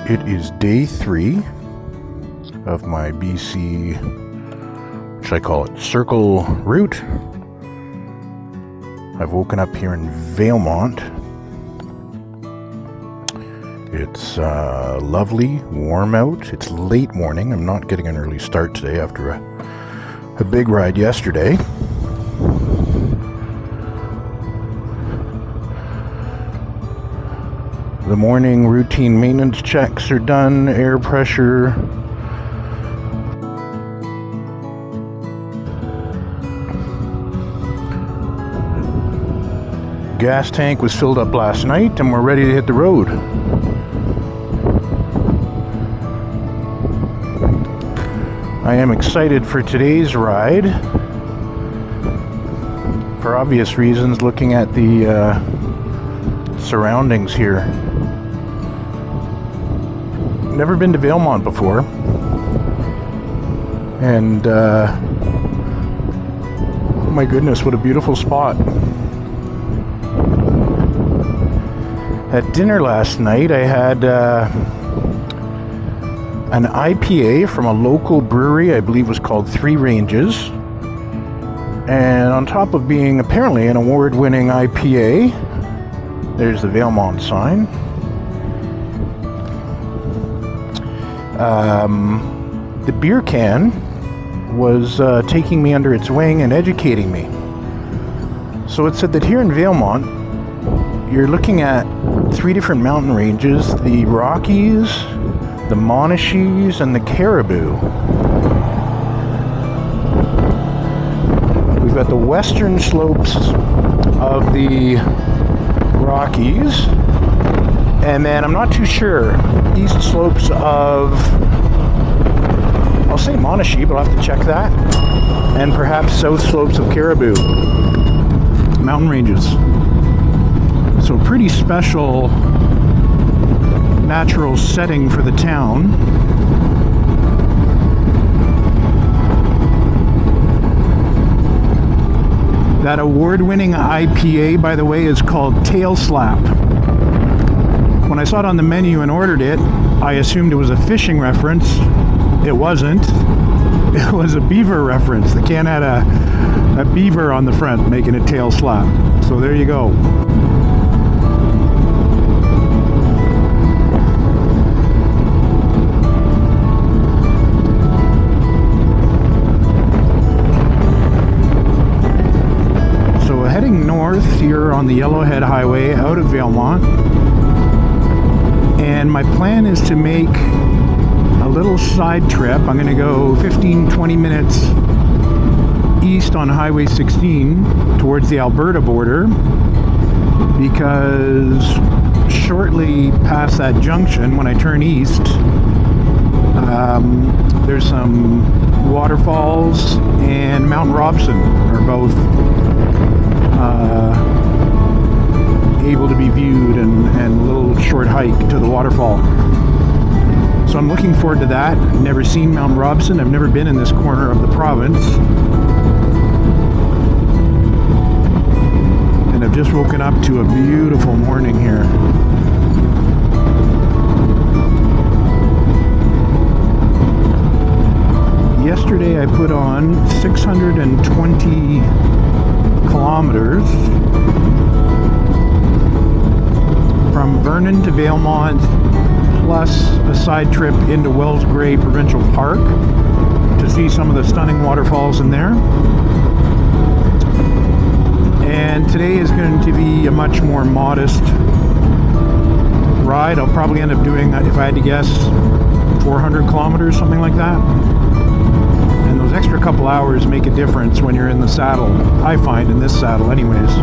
It is day 3 of my BC, should I call it, circle route. I've woken up here in Valemount. It's lovely, warm out. It's late morning. I'm not getting an early start today after a big ride yesterday. The morning routine maintenance checks are done, air pressure. Gas tank was filled up last night and we're ready to hit the road. I am excited for today's ride. For obvious reasons, looking at the surroundings here. Never been to Valemount before, and oh my goodness, what a beautiful spot. At dinner last night I had an IPA from a local brewery, I believe was called Three Ranges, and on top of being apparently an award-winning IPA, there's the Valemount sign. The beer can was taking me under its wing and educating me. So it said that here in Valemount, you're looking at 3 different mountain ranges: the Rockies, the Monachies, and the Caribou. We've got the western slopes of the Rockies, and then I'm not too sure, east slopes of, I'll say Monachie, but I'll have to check that, and perhaps south slopes of Caribou mountain ranges. So pretty special natural setting for the town. That award-winning IPA, by the way, is called Tail Slap. When I saw it on the menu and ordered it, I assumed it was a fishing reference. It wasn't. It was a beaver reference. The can had a beaver on the front, making it Tail Slap. So there you go. So heading north here on the Yellowhead Highway out of Valemount. And my plan is to make a little side trip. I'm going to go 15-20 minutes east on Highway 16 towards the Alberta border, because shortly past that junction, when I turn east, there's some waterfalls, and Mount Robson are both able to be viewed, and a little short hike to the waterfall. So I'm looking forward to that. I've never seen Mount Robson. I've never been in this corner of the province. And I've just woken up to a beautiful morning here. Yesterday I put on 620 kilometers from Vernon to Valemount, plus a side trip into Wells Gray Provincial Park to see some of the stunning waterfalls in there. And today is going to be a much more modest ride. I'll probably end up doing, if I had to guess, 400 kilometers, something like that. And those extra couple hours make a difference when you're in the saddle, I find, in this saddle anyways.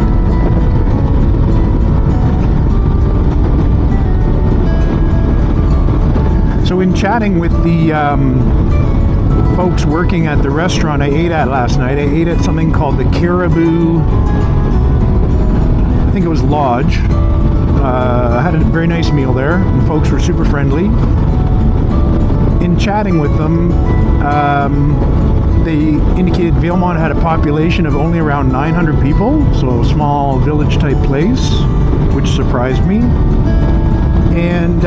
So in chatting with the folks working at the restaurant I ate at last night, I ate at something called the Caribou, I think it was Lodge. I had a very nice meal there, and folks were super friendly. In chatting with them, they indicated Valemount had a population of only around 900 people, so a small village type place, which surprised me. And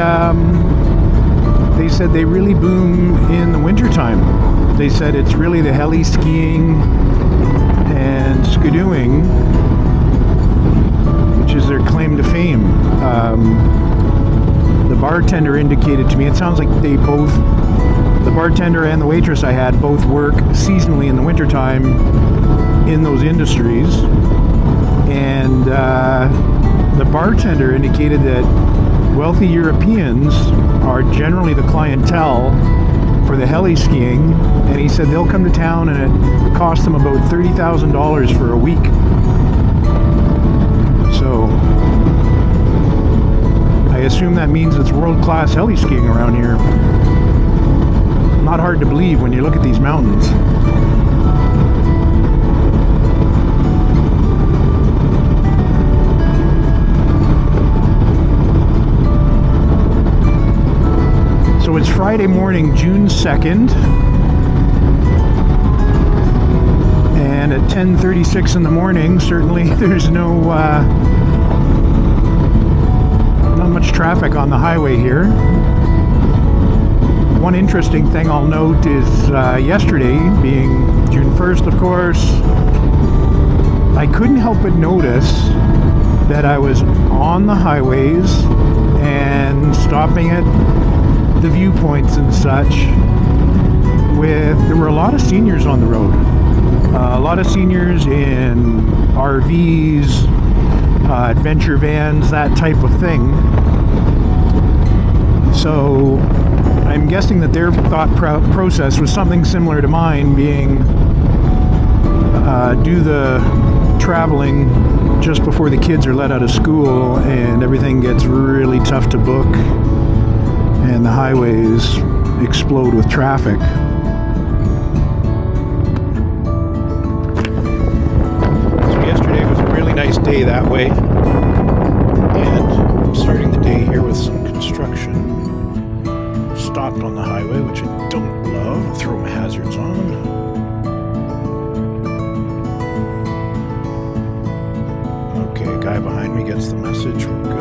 they said they really boom in the wintertime. They said it's really the heli skiing and skidooing, which is their claim to fame. The bartender indicated to me, it sounds like they both, the bartender and the waitress I had, both work seasonally in the wintertime in those industries. And the bartender indicated that wealthy Europeans are generally the clientele for the heli skiing, and he said they'll come to town and it costs them about $30,000 for a week. So I assume that means it's world-class heli skiing around here. Not hard to believe when you look at these mountains. So it's Friday morning, June 2nd, and at 10:36 in the morning, certainly there's not much traffic on the highway here. One interesting thing I'll note is yesterday, being June 1st, of course, I couldn't help but notice that I was on the highways and stopping at the viewpoints and such there were a lot of seniors on the road, a lot of seniors in RVs, adventure vans, that type of thing. So I'm guessing that their thought process was something similar to mine, being do the traveling just before the kids are let out of school and everything gets really tough to book and the highways explode with traffic. So yesterday was a really nice day that way, and I'm starting the day here with some construction. Stopped on the highway, which I don't love. I'll throw my hazards on. Okay, a guy behind me gets the message. We're good.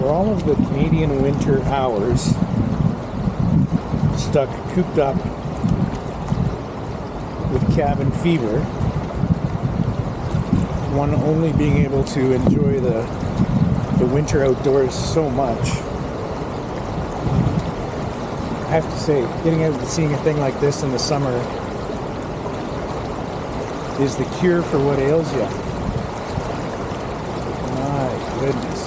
All of the Canadian winter hours stuck cooped up with cabin fever, one only being able to enjoy the winter outdoors so much. I have to say, getting out and seeing a thing like this in the summer is the cure for what ails you. My goodness.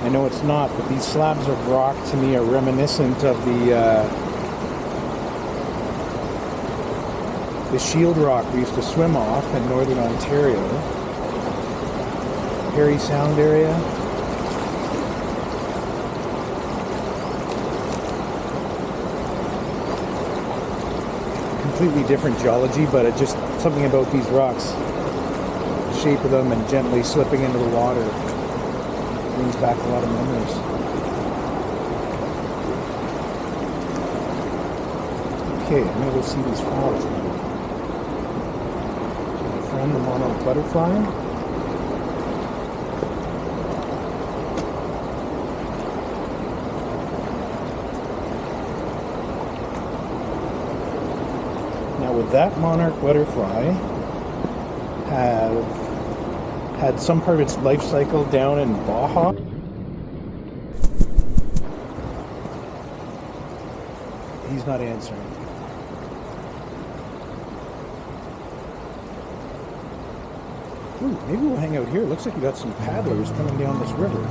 I know it's not, but these slabs of rock to me are reminiscent of the shield rock we used to swim off in northern Ontario. Perry Sound area. Completely different geology, but it just something about these rocks, the shape of them and gently slipping into the water, brings back a lot of memories. Okay, I'm gonna go see these falls now. My friend, the monarch butterfly. Now, would that monarch butterfly have had some part of its life cycle down in Baja? He's not answering. Ooh, maybe we'll hang out here. Looks like we got some paddlers coming down this river.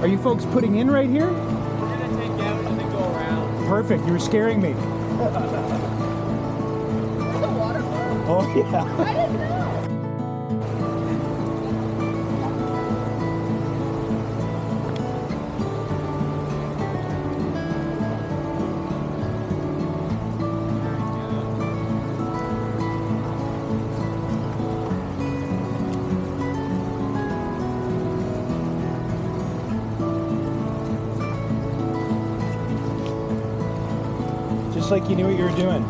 Are you folks putting in right here? We're gonna take out and then go around. Perfect, you were scaring me. Where's the waterfall? Oh yeah. I didn't know. Just like you knew what you were doing.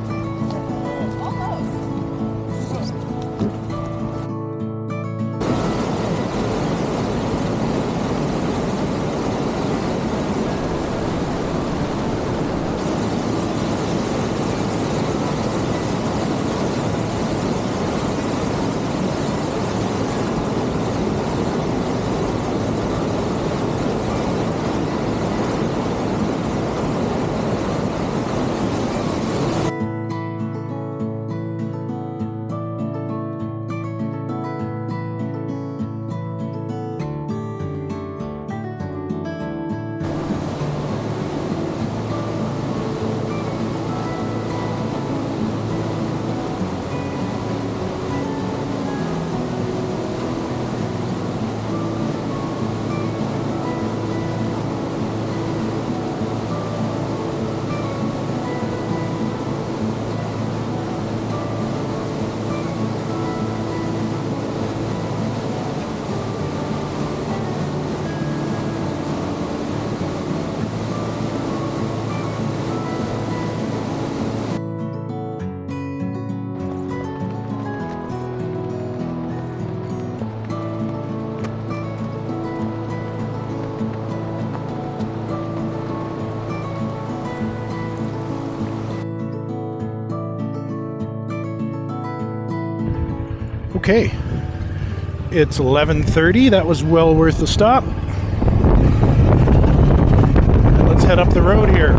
Okay, it's 11:30. That was well worth the stop. Let's head up the road here.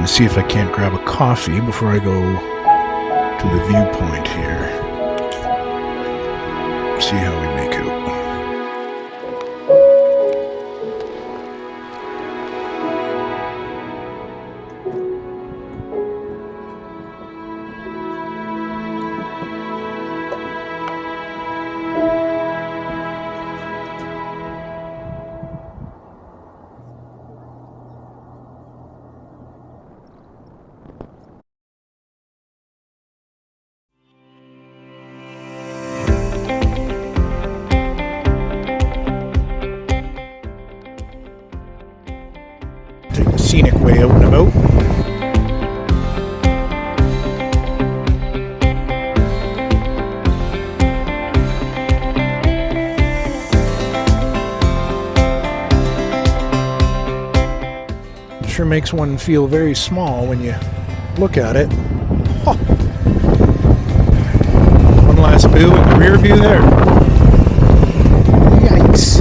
And see if I can't grab a coffee before I go to the viewpoint here. See how we make out. Take the scenic way out and about. Sure makes one feel very small when you look at it. Oh. One last view in the rear view there. Yikes.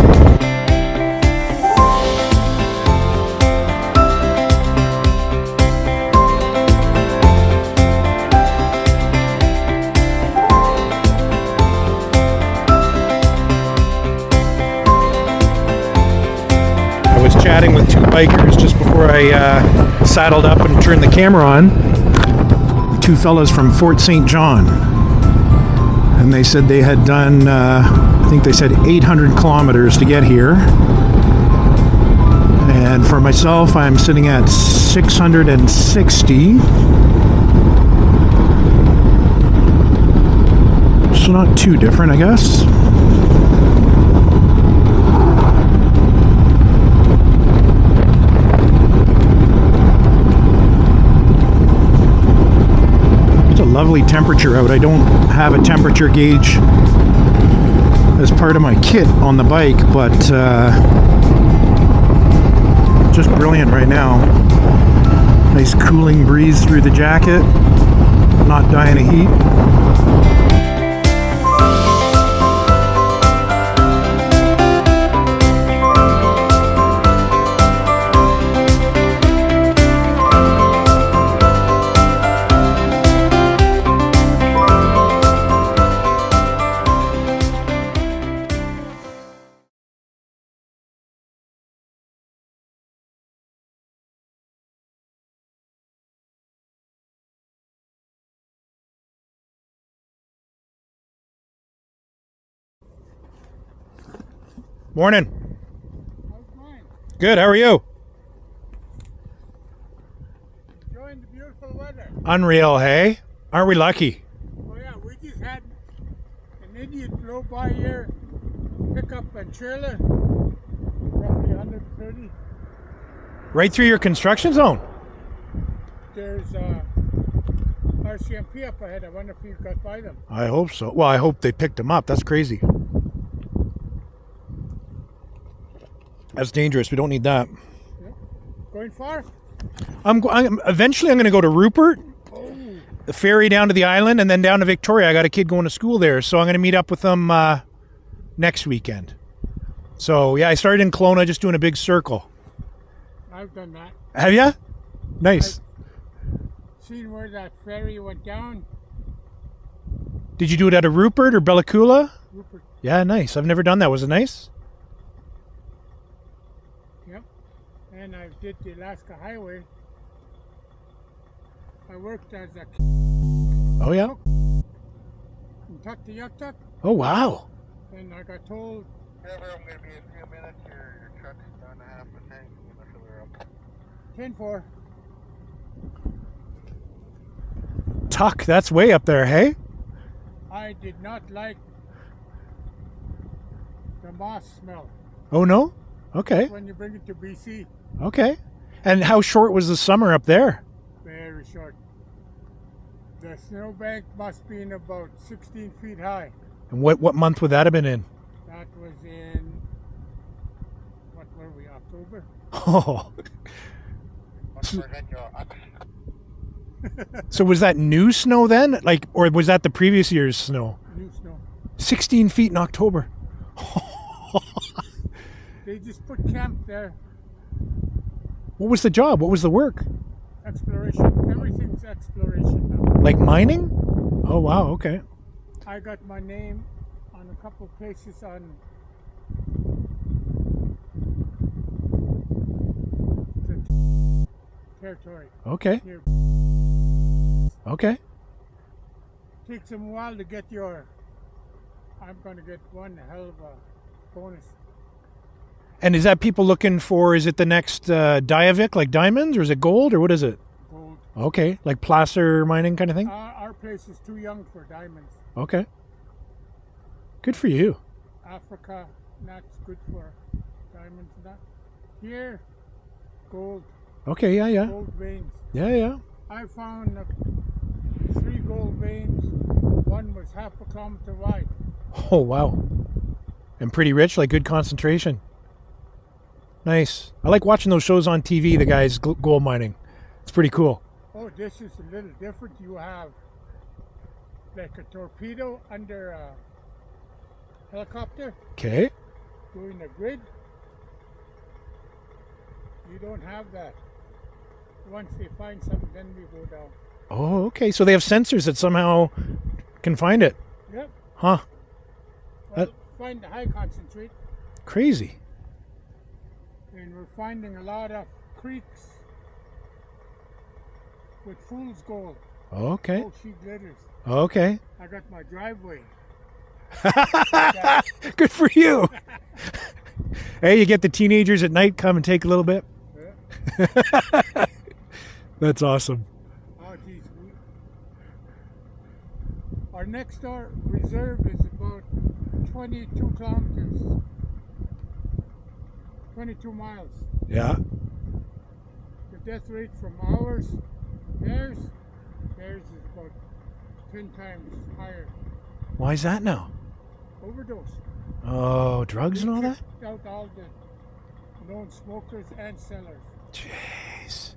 Chatting with two bikers just before I saddled up and turned the camera on. Two fellas from Fort St. John, and they said they had done I think they said 800 kilometers to get here, and for myself I'm sitting at 660, so not too different, I guess. Lovely temperature out. I don't have a temperature gauge as part of my kit on the bike, but just brilliant right now. Nice cooling breeze through the jacket, not dying of heat. Morning. How's mine? Good, how are you? Enjoying the beautiful weather. Unreal, hey? Aren't we lucky? Oh yeah, we just had an Indian blow by here, pickup and trailer, roughly 130. Right through your construction zone? There's RCMP up ahead. I wonder if you've got by them. I hope so. Well, I hope they picked them up. That's crazy. That's dangerous. We don't need that. Yeah. Going far? Eventually I'm going to go to Rupert, Oh, the ferry down to the island, and then down to Victoria. I got a kid going to school there, so I'm going to meet up with them next weekend. So yeah, I started in Kelowna, just doing a big circle. I've done that. Have you? Nice. Seen where that ferry went down. Did you do it out of Rupert or Bellacoola? Rupert. Yeah, nice. I've never done that. Was it nice? Yep. And I did the Alaska Highway. I worked as a Oh yeah. in Tuktoyaktuk, Oh wow. and I got told I'm going to be in a few minutes. Your truck's done a half a tank. I'm going to fill her up. 10-4. Tuck, that's way up there, hey? I did not like the moss smell Oh no? Okay. when you bring it to BC. Okay. And how short was the summer up there? Very short. The snowbank must be in about 16 feet high. And what month would that have been in? That was in, what were we, October? Oh. Don't forget your ox. So was that new snow then? Like, or was that the previous year's snow? New snow. 16 feet in October. They just put camp there. What was the job? What was the work? exploration. Everything's exploration now. Like mining? Oh, wow, okay. I got my name on a couple places on the territory. Okay, Here. okay. Takes them a while to get your. I'm going to get one hell of a bonus. And is that people looking for, is it the next Diavik, like diamonds, or is it gold, or what is it? Gold. Okay, like placer mining kind of thing? Our place is too young for diamonds. Okay. Good for you. Africa, not good for diamonds. Not here. Gold. Okay, yeah. Gold veins. Yeah. I found 3 gold veins. One was half a kilometer wide. Oh, wow. And pretty rich, like good concentration. Nice. I like watching those shows on TV, the guys gold mining. It's pretty cool. Oh, this is a little different. You have like a torpedo under a helicopter Okay. doing a grid. You don't have that. Once they find something, then we go down. Oh, okay. So they have sensors that somehow can find it. Yep. Huh. Well, find the high concentrate. Crazy. And we're finding a lot of creeks with fool's gold. Okay. Oh, she glitters. Okay. I got my driveway. Good for you. Hey, you get the teenagers at night come and take a little bit. Yeah. That's awesome. Oh, geez. Our next door reserve is about 22 kilometers. 22 miles. Yeah. The death rate from theirs is about 10 times higher. Why is that now? Overdose. Oh, drugs and all that? Kicked out all the known smokers and sellers. Jeez.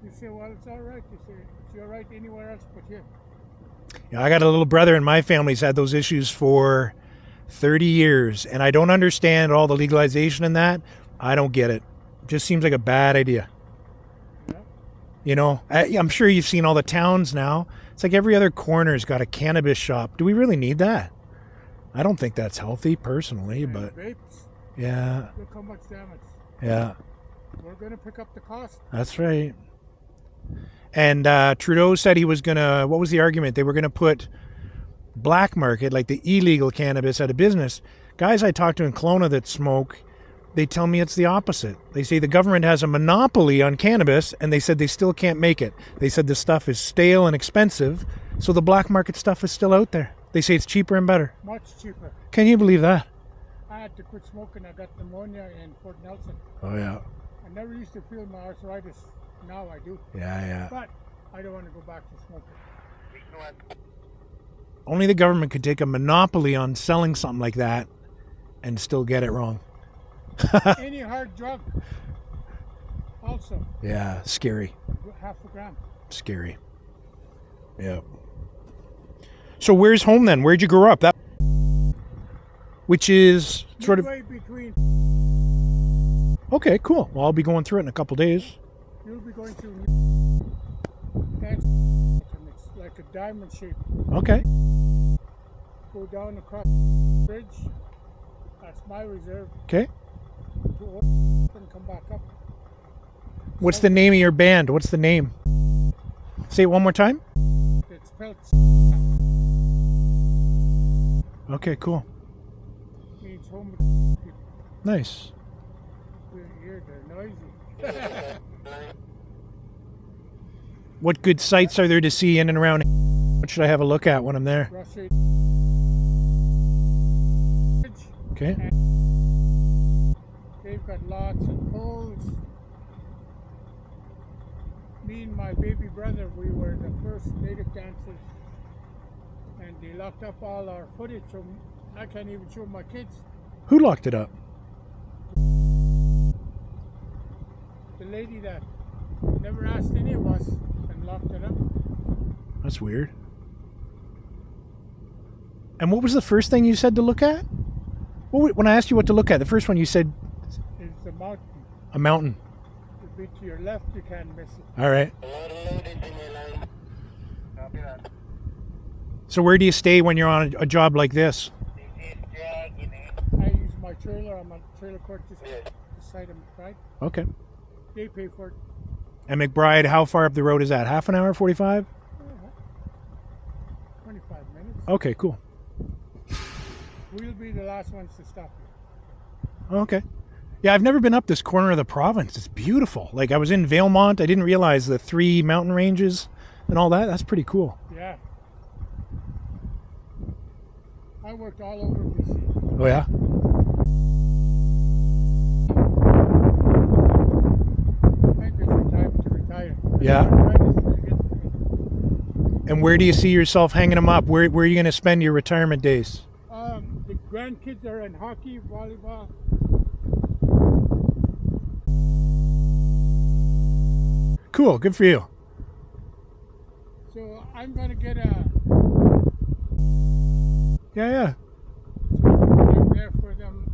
You say, well, it's all right. You say, it's all right anywhere else but here. Yeah, I got a little brother in my family's had those issues for 30 years, and I don't understand all the legalization in that. I don't get it. Just seems like a bad idea. Yeah. You know, I'm sure you've seen all the towns now. It's like every other corner's got a cannabis shop. Do we really need that? I don't think that's healthy personally, And but vapes, yeah, look how much damage. yeah, We're going to pick up the cost. that's right. And Trudeau said he was going to, what was the argument? They were going to put black market, like the illegal cannabis, out of business. Guys I talk to in Kelowna that smoke, they tell me it's the opposite. They say the government has a monopoly on cannabis, and they said they still can't make it. They said the stuff is stale and expensive, so the black market stuff is still out there. They say it's cheaper and better. Much cheaper. Can you believe that? I had to quit smoking. I got pneumonia in Fort Nelson. Oh, yeah. I never used to feel my arthritis. Now I do. Yeah. But I don't want to go back to smoking. Only the government could take a monopoly on selling something like that and still get it wrong. Any hard drug, also, Yeah, scary. half a gram. Scary. Yeah. So where's home then? Where'd you grow up? That, which is sort of, Midway between, okay, cool. Well, I'll be going through it in a couple days. you'll be going to, and it's like a diamond shape. Okay. Go down across the bridge. That's my reserve. Okay. To open and come back up. What's the name of your band? What's the name? Say it one more time. It's pelts. Okay, cool. Means home. People. Nice. Here they're noisy. What good sights are there to see in and around? What should I have a look at when I'm there? Roadside. Okay. They've got lots of poles. Me and my baby brother, we were the first native dancers, and they locked up all our footage, so I can't even show my kids. Who locked it up? The lady that never asked any of us and locked it up. That's weird. And what was the first thing you said to look at? When I asked you what to look at, the first one you said It's a mountain, a mountain. the be to your left, you can't miss it. All right. Copy that. So where do you stay when you're on a job like this? I use my trailer. I'm on trailer court just beside him, right? Okay. They pay for it. And McBride, how far up the road is that? Half an hour, 45? 25 minutes. Okay, cool. We'll be the last ones to stop you. Okay. Yeah, I've never been up this corner of the province. It's beautiful. Like, I was in Valemount. I didn't realize the 3 mountain ranges and all that. That's pretty cool. Yeah. I worked all over BC. Oh, yeah? I think it's time to retire. Yeah. Right as you get to me. And where do you see yourself hanging them up? Where are you going to spend your retirement days? The grandkids are in hockey, volleyball. Cool. Good for you. So I'm going to get a... Yeah. I'm there for them.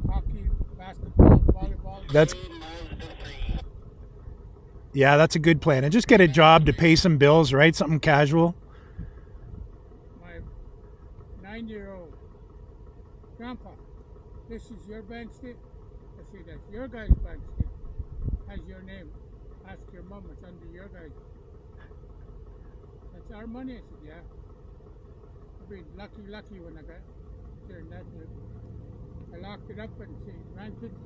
Hockey, basketball, volleyball. That's a good plan. And just get a job to pay some bills, right? Something casual. My 9-year-old grandpa, this is your bank statement. I say, that's your guy's bank statement. Has your name. Ask your mom, it's under your guy's. That's our money. I said, yeah. I've been lucky when I got there in that year. I locked it up and said, grandkids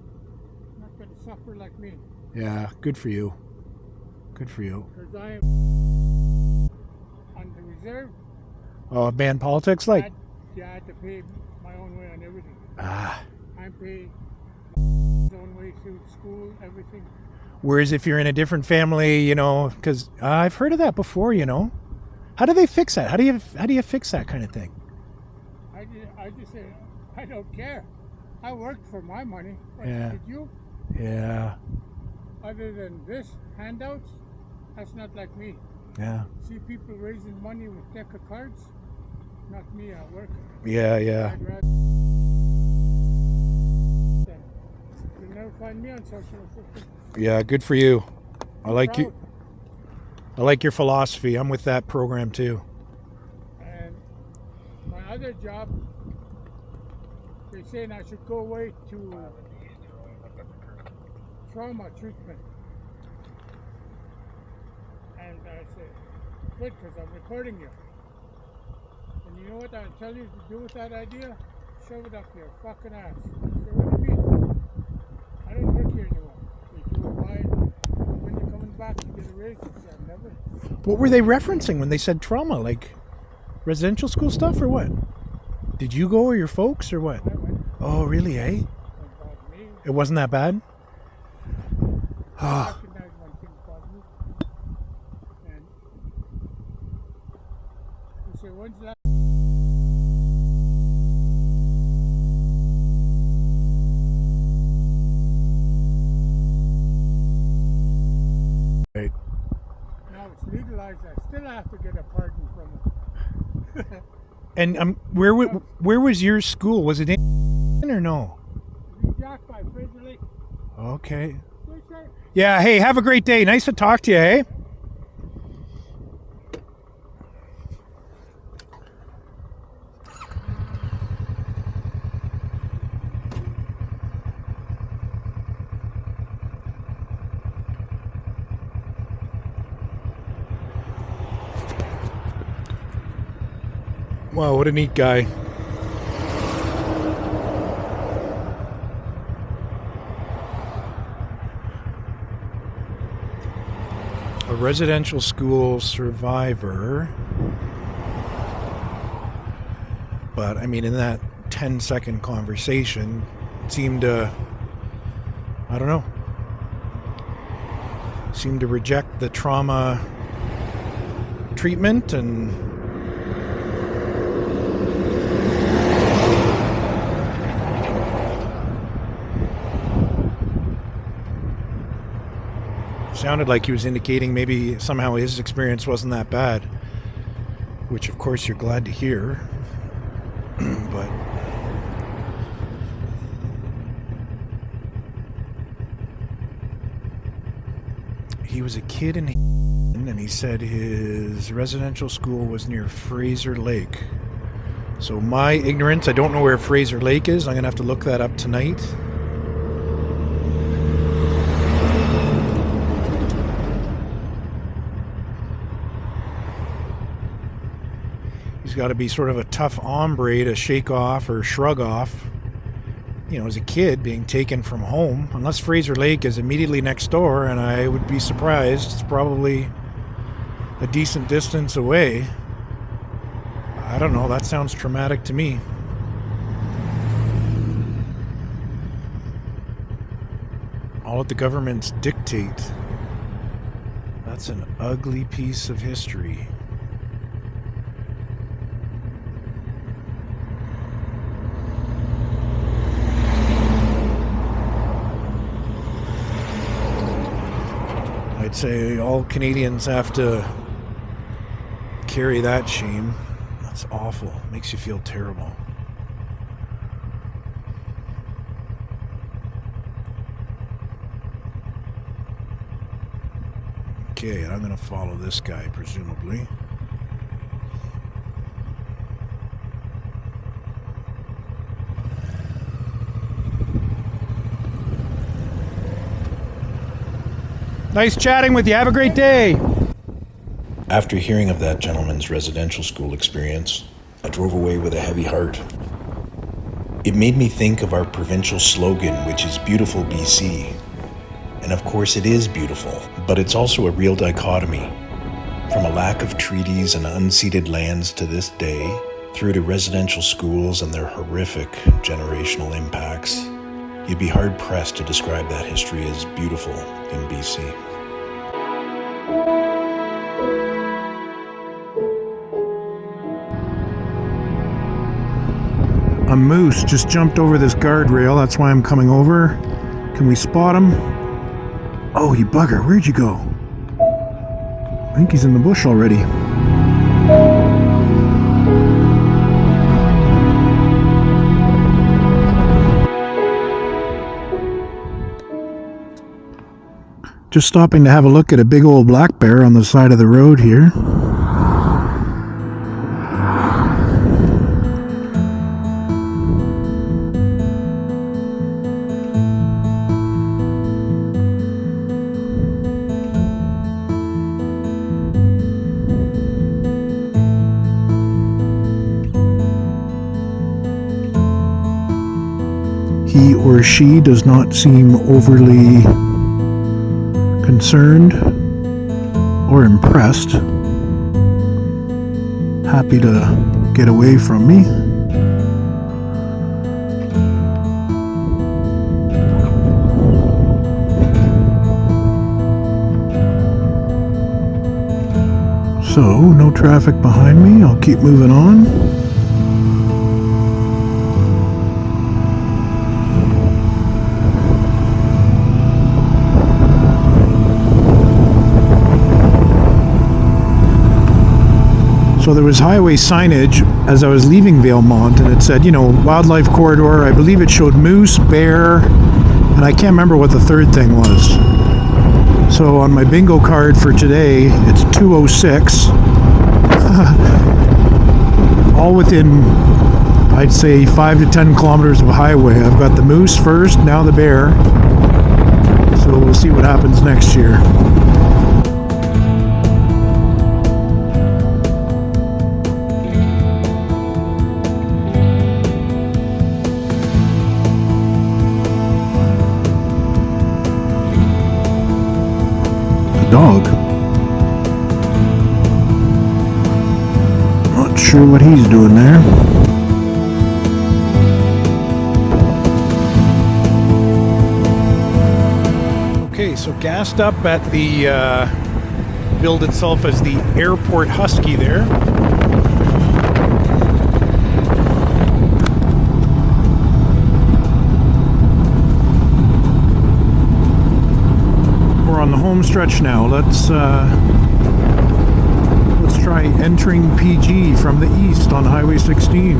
not going to suffer like me. Yeah, good for you. Good for you. Because I am on the reserve. Oh, band politics, like? I had to pay my own way on everything. I'm paid my own way through school, everything. Whereas if you're in a different family, you know, because I've heard of that before, you know. How do they fix that? How do you fix that kind of thing? I just said, I don't care. I worked for my money. What, Yeah. did you? Yeah. Other than this, handouts, that's not like me. Yeah. See people raising money with deck of cards? Not me at work. Yeah. I'd rather... You'll never find me on social assistance. Yeah, good for you. I like Proud. you. I like your philosophy. I'm with that program too. And my other job, they're saying I should go away to trauma treatment. And I said, good, because I'm recording you. And you know what I'll tell you to do with that idea? Shove it up your fucking ass. I said, what do you mean? I don't work here anymore. You do it wide. When you're coming back, you get a raise. I said, never. What were they referencing when they said trauma? Like residential school stuff or what? Did you go or your folks or what? I went. Oh, really, eh? Don't bother me. It wasn't that bad? I Oh, recognize when things bother me. And you say, when's the last... right. Now it's legalized. I still have to get a pardon from it. And where was your school? Was it in or no? Jack by Fraser Lake. Okay. Yes, sir. Yeah, hey, have a great day. Nice to talk to you, eh? Wow, what a neat guy. A residential school survivor. But, I mean, in that 10-second conversation, it seemed to, I don't know, seemed to reject the trauma treatment and sounded like he was indicating maybe somehow his experience wasn't that bad, which of course you're glad to hear. But He was a kid in Hampton, and he said his residential school was near Fraser Lake. So my ignorance, I don't know where Fraser Lake is. I'm going to have to look that up tonight. He's got to be sort of a tough hombre to shake off or shrug off, you know, as a kid being taken from home. Unless Fraser Lake is immediately next door, and I would be surprised. It's probably a decent distance away. I don't know, that sounds traumatic to me. All at the government's dictate. That's an ugly piece of history. I'd say all Canadians have to carry that shame. That's awful. Makes you feel terrible. Okay, I'm going to follow this guy, presumably. Nice chatting with you. Have a great day. After hearing of that gentleman's residential school experience, I drove away with a heavy heart. It made me think of our provincial slogan, which is Beautiful BC. And of course it is beautiful, but it's also a real dichotomy. From a lack of treaties and unceded lands to this day, through to residential schools and their horrific generational impacts, you'd be hard-pressed to describe that history as beautiful in BC. A moose just jumped over this guardrail. That's why I'm coming over. Can we spot him? Oh, you bugger. Where'd you go? I think he's in the bush already. Just stopping to have a look at a big old black bear on the side of the road here. He or she does not seem overly concerned or impressed. Happy to get away from me. So, no traffic behind me. I'll keep moving on. So there was highway signage as I was leaving Valemount, and it said, you know, wildlife corridor. I believe it showed moose, bear, and I can't remember what the third thing was. So on my bingo card for today, it's 206. All within, I'd say, 5 to 10 kilometers of highway. I've got the moose first, now the bear. So we'll see what happens next year. Dog. Not sure what he's doing there. Okay, so gassed up at the billed itself as the Airport Husky there. On the home stretch now. Let's try entering PG from the east on Highway 16.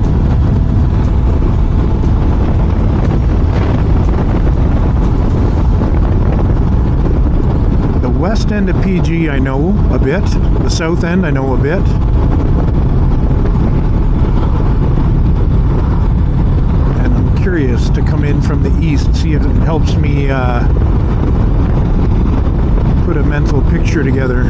The west end of PG I know a bit. The south end I know a bit. And I'm curious to come in from the east, see if it helps me put a mental picture together.